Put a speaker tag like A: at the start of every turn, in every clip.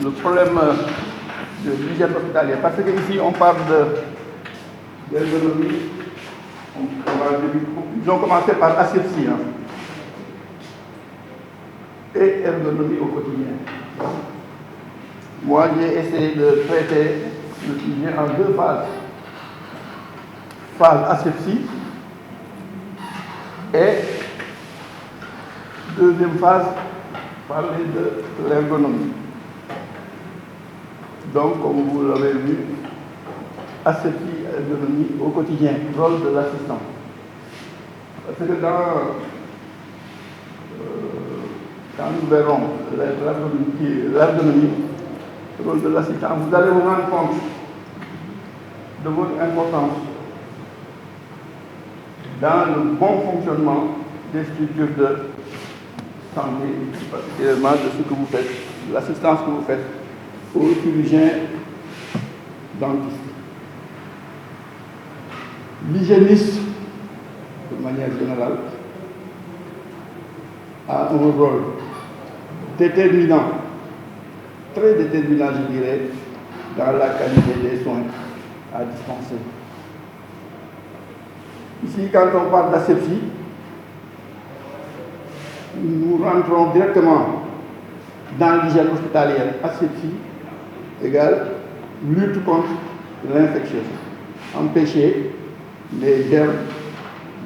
A: le problème de l'hygiène hospitalière. Parce qu'ici, on parle d'ergonomie. Ils ont commencé par asepsie et ergonomie au quotidien. Moi, j'ai essayé de traiter le sujet en deux phases. Phase asepsie et deuxième phase, parler de l'ergonomie. Donc, comme vous l'avez vu, asepsie, ergonomie au quotidien, rôle de l'assistant. Parce que quand nous verrons l'ergonomie, le rôle de l'assistant, vous allez vous rendre compte de votre importance dans le bon fonctionnement des structures de santé, particulièrement de ce que vous faites, l'assistance que vous faites aux chirurgiens dentistes. L'hygiéniste, de manière générale, a un rôle déterminant, très déterminant, je dirais, dans la qualité des soins à dispenser. Ici, quand on parle d'asepsie, nous rentrons directement dans l'hygiène hospitalière. Asepsie égale lutte contre l'infection. Empêcher les germes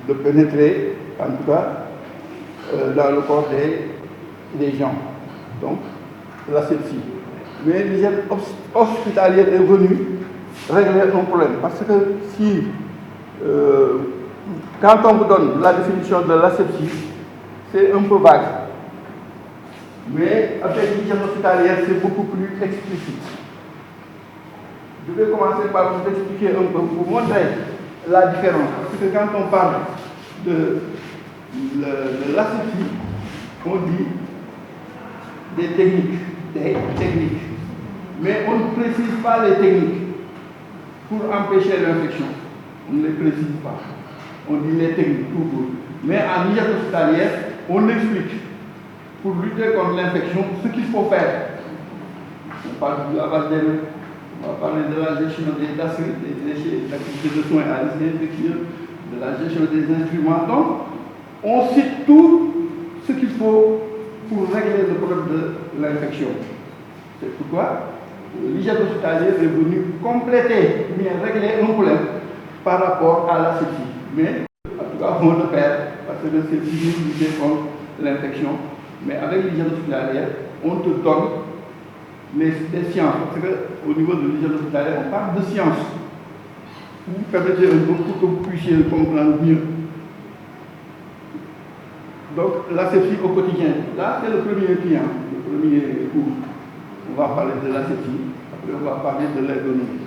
A: de pénétrer, en tout cas, dans le corps des gens. Donc, l'asepsie. Mais l'hygiène hospitalière est venue régler un problème. Parce que si, quand on vous donne la définition de l'asepsie, c'est un peu vague. Mais avec l'hygiène hospitalière, c'est beaucoup plus explicite. Je vais commencer par vous expliquer un peu, vous montrer la différence. Parce que quand on parle de l'asepsie, on dit des techniques. Mais on ne précise pas les techniques pour empêcher l'infection. On ne les précise pas. On dit les techniques tout court. Mais en hygiène hospitalière, on explique pour lutter contre l'infection ce qu'il faut faire. On parle du lavage des mains, on va parler de la gestion des activités de soins à risque infectieux, de la gestion des instruments. Donc, on cite tout ce qu'il faut pour régler le problème de l'infection. C'est pourquoi l'hygiène hospitalière est venue compléter, bien régler un problème par rapport à l'asepsie. Mais, en tout cas, on le perd parce que c'est difficile de lutter contre l'infection. Mais avec l'hygiène hospitalière, on te donne des sciences. Parce qu'au niveau de l'hygiène hospitalière, on parle de science. Vous permettez un peu pour que vous puissiez comprendre mieux. Donc, l'asepsie au quotidien. Là, c'est le premier client, le premier cours. On va parler de l'asepsie, après on va parler de l'ergonomie.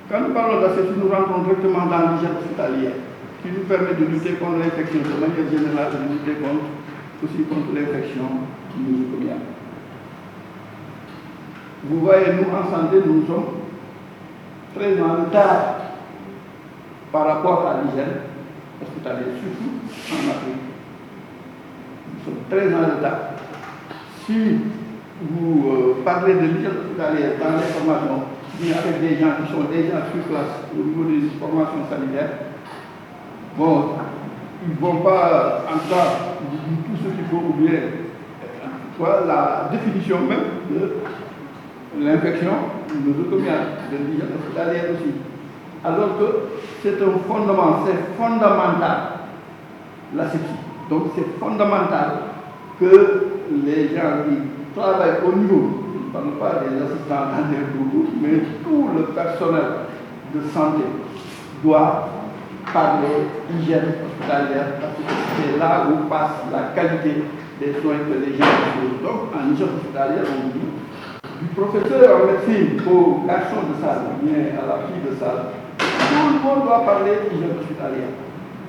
A: Quand nous parlons d'asepsie, nous rentrons directement dans l'hygiène hospitalière, qui nous permet de lutter contre l'infection, de manière générale, de lutter aussi contre l'infection nosocomiale. Vous voyez, nous en santé, nous sommes très en retard par rapport à l'hygiène hospitalière, surtout en Afrique. Nous sommes très en retard. Si vous parlez de l'hygiène hospitalière dans les formations, avec des gens qui sont déjà sur place au niveau des formations sanitaires, bon, ils ne vont pas, en tout cas, tout ce qu'il faut oublier. Soit la définition même de l'infection nosocomiale, de l'hygiène hospitalière aussi. Alors que c'est un fondement, c'est fondamental, l'asepsie. Donc c'est fondamental que les gens qui travaillent au niveau, je ne parle pas des assistants dentaires, mais tout le personnel de santé doit parler hygiène hospitalière parce que c'est là où passe la qualité des soins que les gens reçoivent. Donc en hygiène hospitalière, on dit du professeur en médecine au garçon de salle, bien à la fille de salle, tout le monde doit parler hygiène hospitalière.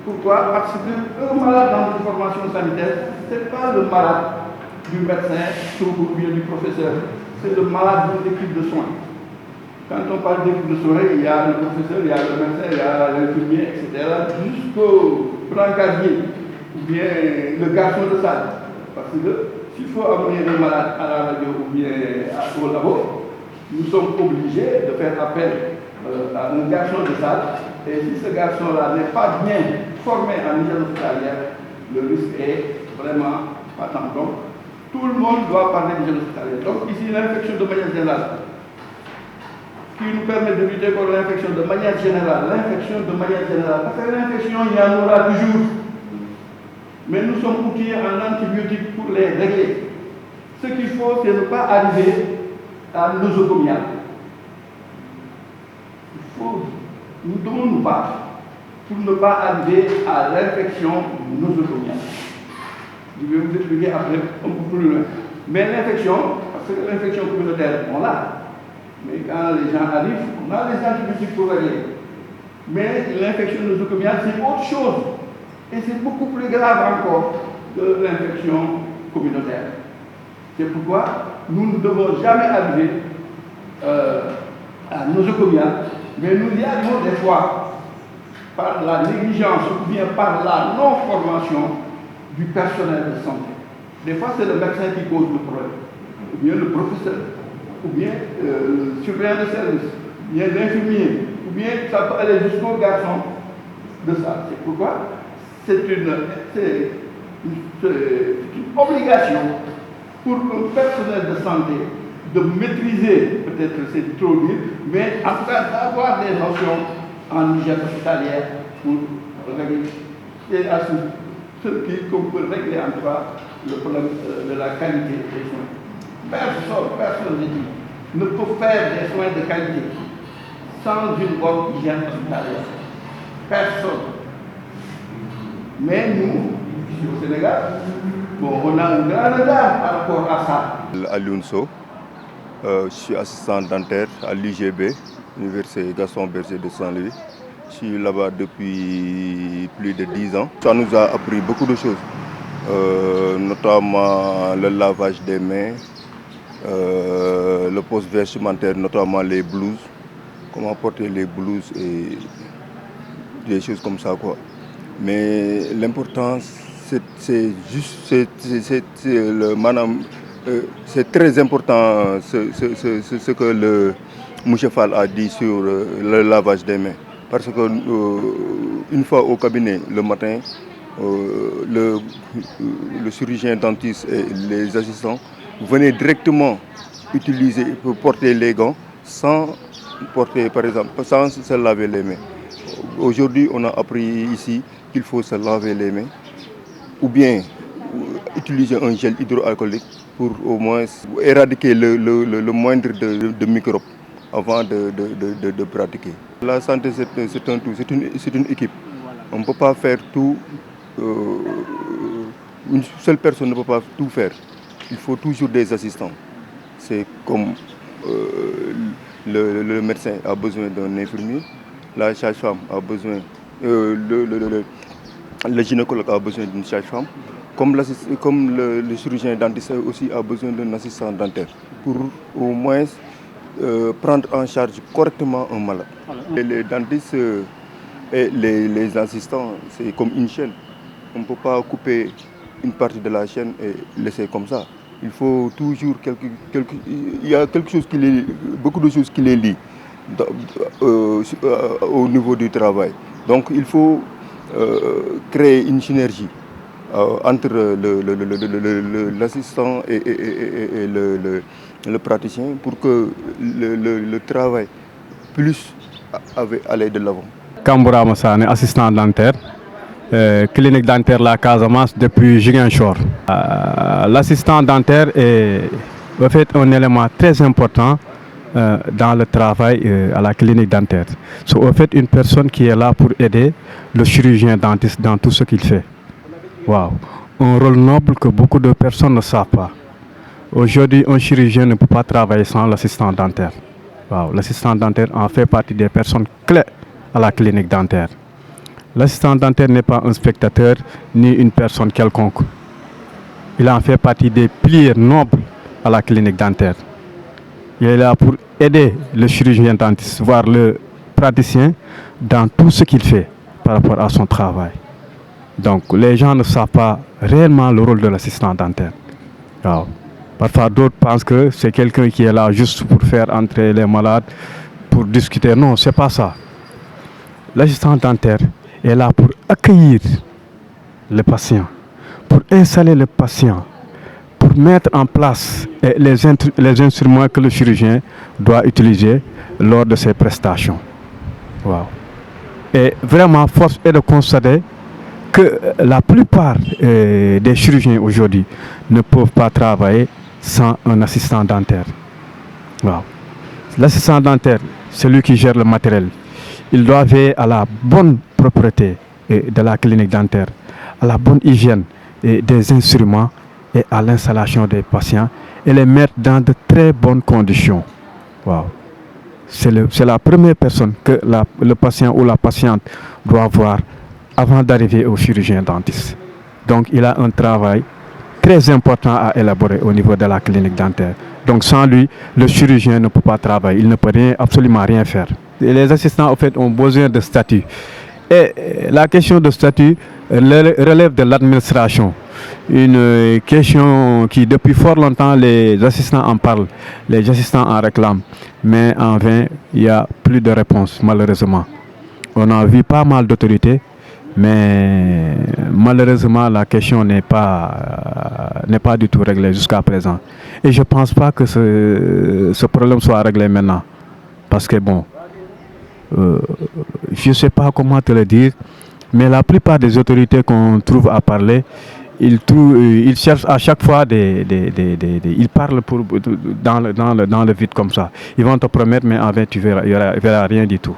A: Pourquoi? Parce qu'un malade dans une formation sanitaire, ce n'est pas le malade du médecin ou bien du professeur, c'est le malade d'une équipe de soins. Quand on parle d'équipe de soins, il y a le professeur, il y a le médecin, il y a l'infirmier, etc., jusqu'au brancardier, ou bien le garçon de salle. Parce que s'il faut amener un malade à la radio ou bien au labo, nous sommes obligés de faire appel à un garçon de salle. Et si ce garçon-là n'est pas bien formé en hygiène hospitalière, le risque est vraiment patent. Donc, tout le monde doit parler d'hygiène hospitalière. Donc, ici, l'infection de manière générale, qui nous permet de lutter contre l'infection de manière générale. L'infection de manière générale. Parce que l'infection, il y en aura toujours. Mais nous sommes outillés en antibiotiques pour les régler. Ce qu'il faut, c'est ne pas arriver à nosocomiale. Nous devons nous battre pour ne pas arriver à l'infection nosocomiale. Je vais vous expliquer après un peu plus loin. Mais l'infection, parce que l'infection communautaire, on l'a. Mais quand les gens arrivent, on a les antibiotiques pour régler. Mais l'infection nosocomiale, c'est autre chose. Et c'est beaucoup plus grave encore que l'infection communautaire. C'est pourquoi nous ne devons jamais arriver à nosocomiale, mais nous y arrivons des fois par la négligence ou bien par la non-formation du personnel de santé. Des fois, c'est le médecin qui cause le problème, ou bien le professeur, ou bien le surveillant de service, ou bien l'infirmier, ou bien ça peut aller jusqu'au garçon de ça. C'est pourquoi c'est une obligation pour un personnel de santé de maîtriser, peut-être c'est trop dire, mais en tout cas d'avoir des notions en hygiène hospitalière pour régler et à ce qui peut régler en tout cas le problème de la qualité des soins. Personne ne peut faire des soins de qualité sans une bonne hygiène hospitalière. Personne. Mais nous, ici au Sénégal, on a un grand regard par rapport à ça.
B: Alioune Sow, je suis assistant dentaire à l'UGB, Université Gaston Berger de Saint-Louis. Je suis là-bas depuis plus de 10 ans. Ça nous a appris beaucoup de choses, notamment le lavage des mains, le poste vestimentaire, notamment les blouses, comment porter les blouses et des choses comme ça, quoi. Mais l'important, c'est très important ce que le Mouchefal a dit sur le lavage des mains. Parce que une fois au cabinet le matin, le chirurgien dentiste et les assistants venaient directement porter les gants sans porter, par exemple, sans se laver les mains. Aujourd'hui, on a appris ici qu'il faut se laver les mains ou bien utiliser un gel hydroalcoolique pour au moins éradiquer le moindre de microbes avant de pratiquer. La santé, c'est un tout, c'est une équipe. On ne peut pas faire tout, une seule personne ne peut pas tout faire. Il faut toujours des assistants. C'est comme le médecin a besoin d'un infirmier, la sage-femme a besoin, le gynécologue a besoin d'une sage-femme, comme le chirurgien dentiste aussi a besoin d'un assistant dentaire pour au moins prendre en charge correctement un malade. Et les dentistes et les assistants, c'est comme une chaîne. On ne peut pas couper une partie de la chaîne et laisser comme ça. Il faut toujours il y a beaucoup de choses qui les lient au niveau du travail. Donc il faut créer une synergie entre l'assistant et le praticien pour que le travail puisse aller de l'avant.
C: Kamboura Massane, assistant dentaire, clinique dentaire La Casamance depuis Ziguinchor. L'assistant dentaire est en fait un élément très important dans le travail à la clinique dentaire. C'est en fait une personne qui est là pour aider le chirurgien dentiste dans tout ce qu'il fait. Wow. Un rôle noble que beaucoup de personnes ne savent pas. Aujourd'hui, un chirurgien ne peut pas travailler sans l'assistant dentaire. Wow. L'assistant dentaire en fait partie des personnes clés à la clinique dentaire. L'assistant dentaire n'est pas un spectateur ni une personne quelconque. Il en fait partie des piliers nobles à la clinique dentaire. Il est là pour aider le chirurgien dentiste, voire le praticien, dans tout ce qu'il fait par rapport à son travail. Donc les gens ne savent pas réellement le rôle de l'assistant dentaire. waaw. Parfois d'autres pensent que c'est quelqu'un qui est là juste pour faire entrer les malades, pour discuter. Non, c'est pas ça. L'assistant dentaire est là pour accueillir le patient, pour installer le patient, pour mettre en place les instruments que le chirurgien doit utiliser lors de ses prestations. Wow. Et vraiment, force est de constater que la plupart des chirurgiens aujourd'hui ne peuvent pas travailler sans un assistant dentaire. Wow. L'assistant dentaire, c'est lui qui gère le matériel. Il doit veiller à la bonne propreté de la clinique dentaire, à la bonne hygiène des instruments et à l'installation des patients et les mettre dans de très bonnes conditions. Wow. C'est la première personne que le patient ou la patiente doit voir avant d'arriver au chirurgien dentiste. Donc il a un travail très important à élaborer au niveau de la clinique dentaire. Donc sans lui, le chirurgien ne peut pas travailler, il ne peut absolument rien faire. Et les assistants en fait, ont besoin de statut. Et la question de statut relève de l'administration. Une question qui depuis fort longtemps les assistants en parlent, les assistants en réclament. Mais en vain, il n'y a plus de réponse malheureusement. On a vu pas mal d'autorités, mais malheureusement la question n'est pas du tout réglée jusqu'à présent. Et je ne pense pas que ce problème soit réglé maintenant. Parce que bon, je ne sais pas comment te le dire, mais la plupart des autorités qu'on trouve à parler, ils cherchent à chaque fois ils parlent dans le vide comme ça. Ils vont te promettre, mais en fait, tu verras rien du tout.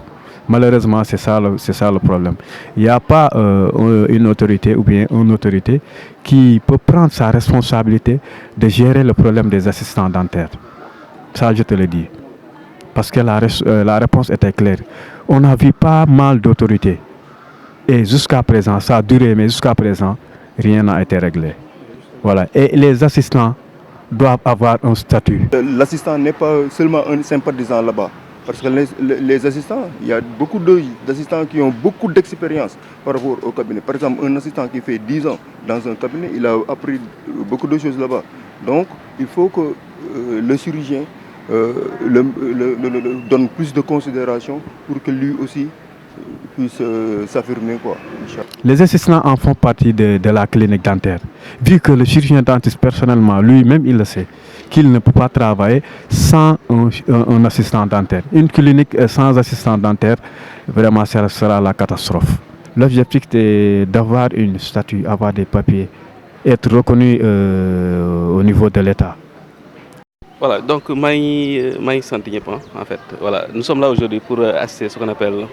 C: Malheureusement, c'est ça le problème. Il n'y a pas une autorité ou bien une autorité qui peut prendre sa responsabilité de gérer le problème des assistants dentaires. Ça, je te le dis. Parce que la réponse était claire. On a vu pas mal d'autorités. Et jusqu'à présent, ça a duré, mais jusqu'à présent, rien n'a été réglé. Voilà. Et les assistants doivent avoir un statut.
B: L'assistant n'est pas seulement un sympathisant là-bas. Parce que les assistants, il y a beaucoup d'assistants qui ont beaucoup d'expérience par rapport au cabinet. Par exemple, un assistant qui fait 10 ans dans un cabinet, il a appris beaucoup de choses là-bas. Donc, il faut que le chirurgien donne plus de considération pour que lui aussi puisse s'affirmer.
C: Les assistants en font partie de la clinique dentaire. Vu que le chirurgien dentiste, personnellement, lui-même, il le sait, qu'il ne peut pas travailler sans un assistant dentaire. Une clinique sans assistant dentaire, vraiment, ça sera la catastrophe. L'objectif est d'avoir une statue, avoir des papiers, être reconnu au niveau de l'État.
D: Voilà, donc Maï Santignepan, en fait. Voilà, nous sommes là aujourd'hui pour assister à ce qu'on appelle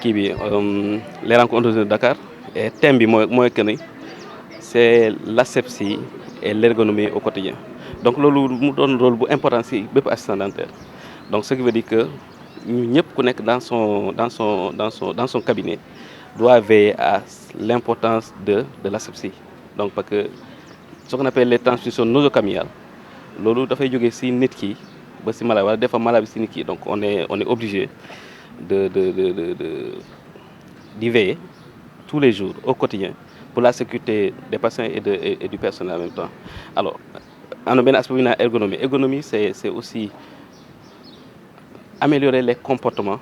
D: les rencontres de Dakar. Et le thème, c'est l'asepsie et l'ergonomie au quotidien. Donc, nous donne un rôle important si assistant dentaire. Donc, ce qui veut dire que nous dans son cabinet doit veiller à l'importance de l'asepsie. Donc, parce que ce qu'on appelle les transfusions nosocomiales, lolu da fay joggé ci nit ki ba ci malade wala defa malade ci nit ki, donc on est obligé d'y veiller tous les jours au quotidien pour la sécurité des patients et du personnel en même temps. Alors on a bien aspect une ergonomie. Ergonomie c'est aussi améliorer les comportements.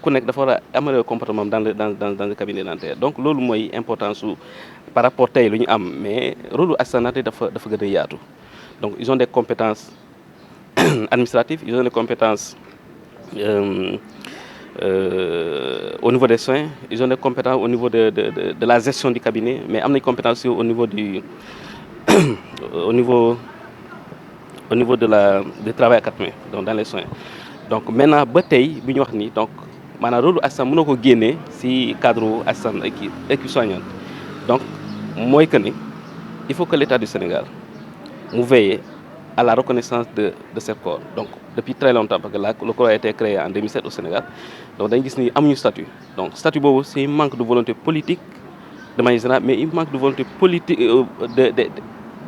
D: Ku nek dafa améliorer le comportement dans le cabinet dentaire. Donc lolu moy importance par rapport tay luñu am, mais rôle assistant dentaire dafa gëna yaatu. Donc, ils ont des compétences administratives, ils ont des compétences au niveau des soins, ils ont des compétences au niveau de la gestion du cabinet, mais ils ont des compétences aussi au niveau du travail à quatre mains, donc dans les soins. Donc maintenant, donc rôle assistant mëno ko génné ci cadre assistant équipe soignante. Donc moi il faut que l'État du Sénégal veiller à la reconnaissance de ce corps. Donc, depuis très longtemps, parce que le corps a été créé en 2007 au Sénégal, donc, il y a un statut. Donc, le statut, c'est un manque de volonté politique de manière générale, mais il manque de volonté politique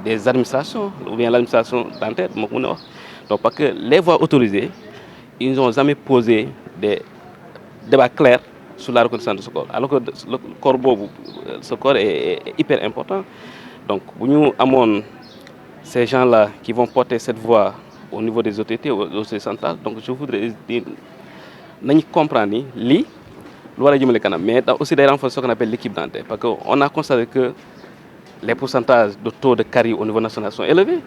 D: des administrations, ou bien l'administration dentaire. Donc, parce que les voies autorisées, ils n'ont jamais posé des débats clairs sur la reconnaissance de ce corps. Alors que ce corps est hyper important. Donc, nous avons ces gens-là qui vont porter cette voix au niveau des autorités, aux autorités centrales. Donc je voudrais dire, nous comprendre li, mais aussi des renforts ce qu'on appelle l'équipe dentaire. Parce qu'on a constaté que les pourcentages de taux de caries au niveau national sont élevés.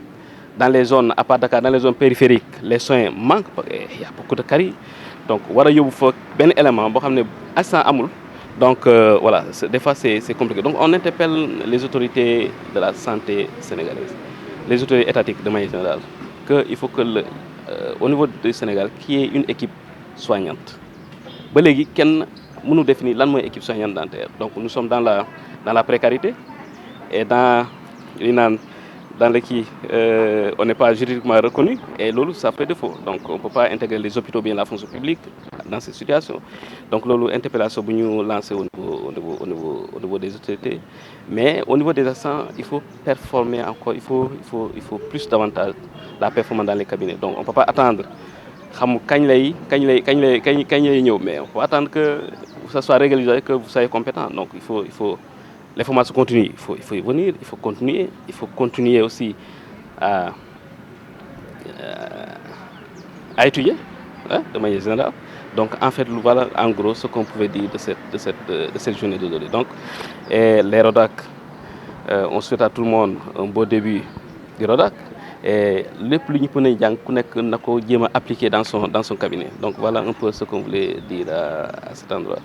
D: Dans les zones, à part Dakar, dans les zones périphériques, les soins manquent, il y a beaucoup de caries. Donc, il y a un élément, donc voilà, des fois c'est compliqué. Donc on interpelle les autorités de la santé sénégalaise, les autorités étatiques de manière générale, qu'il faut que au niveau du Sénégal, qu'il y ait une équipe soignante. Nous définir l'équipe soignante dentaire. Donc nous sommes dans la précarité et dans l'équipe, on n'est pas juridiquement reconnu et l'OLU ça fait défaut. Donc on ne peut pas intégrer les hôpitaux bien la fonction publique dans cette situation. Donc l'OLU interpellation que nous lançons au niveau des autorités. Mais au niveau des accents, il faut performer encore, il faut plus davantage la performance dans les cabinets. Donc on ne peut pas attendre mais on peut attendre que ça soit régularisé, que vous soyez compétent. Donc il faut les formations continuent, il faut y venir, il faut continuer aussi à étudier de manière générale. Donc en fait, voilà en gros ce qu'on pouvait dire de cette journée d'aujourd'hui. Donc les RODAC, on souhaite à tout le monde un beau début du RODAC. Et le plus important, c'est appliquer dans son cabinet. Donc voilà un peu ce qu'on voulait dire à cet endroit.